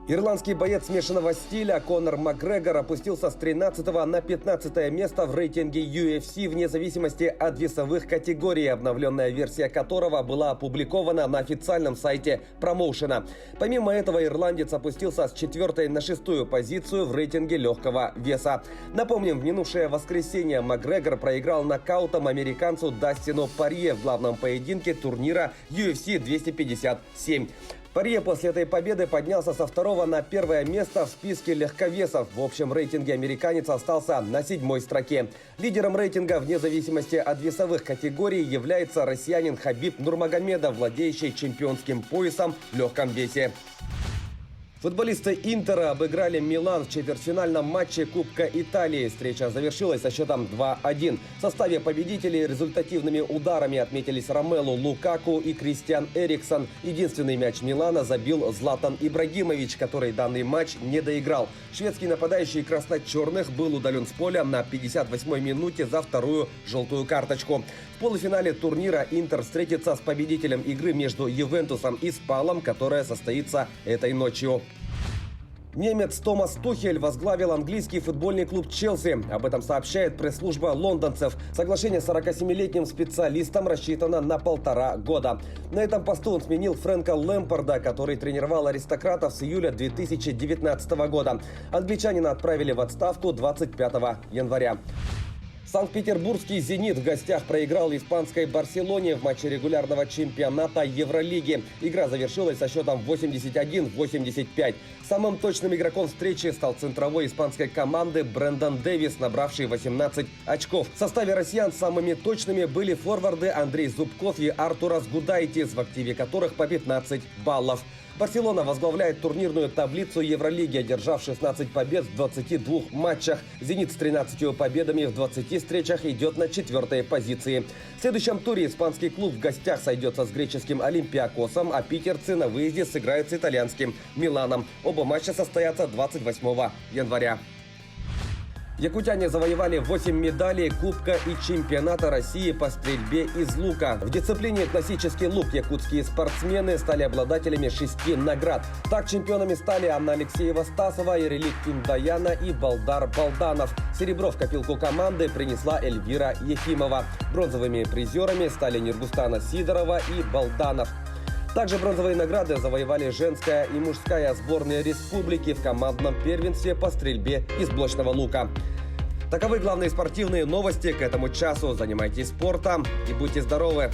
Ирландский боец смешанного стиля Конор Макгрегор опустился с 13 на 15 место в рейтинге UFC вне зависимости от весовых категорий, обновленная версия которого была опубликована на официальном сайте промоушена. Помимо этого, ирландец опустился с 4 на 6 позицию в рейтинге легкого веса. Напомним, в минувшее воскресенье Макгрегор проиграл нокаутом американцу Дастину Порье в главном поединке турнира UFC 257. Порье после этой победы поднялся со 2 на 1 место в списке легковесов. В общем рейтинге американец остался на 7 строке. Лидером рейтинга вне зависимости от весовых категорий является россиянин Хабиб Нурмагомедов, владеющий чемпионским поясом в легком весе. Футболисты Интера обыграли Милан в четвертьфинальном матче Кубка Италии. Встреча завершилась со счетом 2-1. В составе победителей результативными ударами отметились Ромелу Лукаку и Кристиан Эриксон. Единственный мяч Милана забил Златан Ибрагимович, который данный матч не доиграл. Шведский нападающий красно-черных был удален с поля на 58-й минуте за вторую желтую карточку. В полуфинале турнира Интер встретится с победителем игры между Ювентусом и Спалом, которая состоится этой ночью. Немец Томас Тухель возглавил английский футбольный клуб Челси. Об этом сообщает пресс-служба лондонцев. Соглашение с 47-летним специалистом рассчитано на 1,5 года. На этом посту он сменил Фрэнка Лэмпарда, который тренировал аристократов с июля 2019 года. Англичанина отправили в отставку 25 января. Санкт-Петербургский «Зенит» в гостях проиграл испанской «Барселоне» в матче регулярного чемпионата Евролиги. Игра завершилась со счетом 81-85. Самым точным игроком встречи стал центровой испанской команды Брэндон Дэвис, набравший 18 очков. В составе россиян самыми точными были форварды Андрей Зубков и Артурас Гудайтис, в активе которых по 15 баллов. Барселона возглавляет турнирную таблицу Евролиги, одержав 16 побед в 22 матчах. «Зенит» с 13 победами в 20 встречах идет на 4-й позиции. В следующем туре испанский клуб в гостях сойдется с греческим «Олимпиакосом», а питерцы на выезде сыграют с итальянским «Миланом». Оба матча состоятся 28 января. Якутяне завоевали 8 медалей Кубка и чемпионата России по стрельбе из лука. В дисциплине классический лук якутские спортсмены стали обладателями 6 наград. Так чемпионами стали Анна Алексеева-Стасова, Ирелик Пиндаяна и Балдар Балданов. Серебро в копилку команды принесла Эльвира Ефимова. Бронзовыми призерами стали Ниргустана Сидорова и Балданов. Также бронзовые награды завоевали женская и мужская сборные республики в командном первенстве по стрельбе из блочного лука. Таковы главные спортивные новости к этому часу. Занимайтесь спортом и будьте здоровы!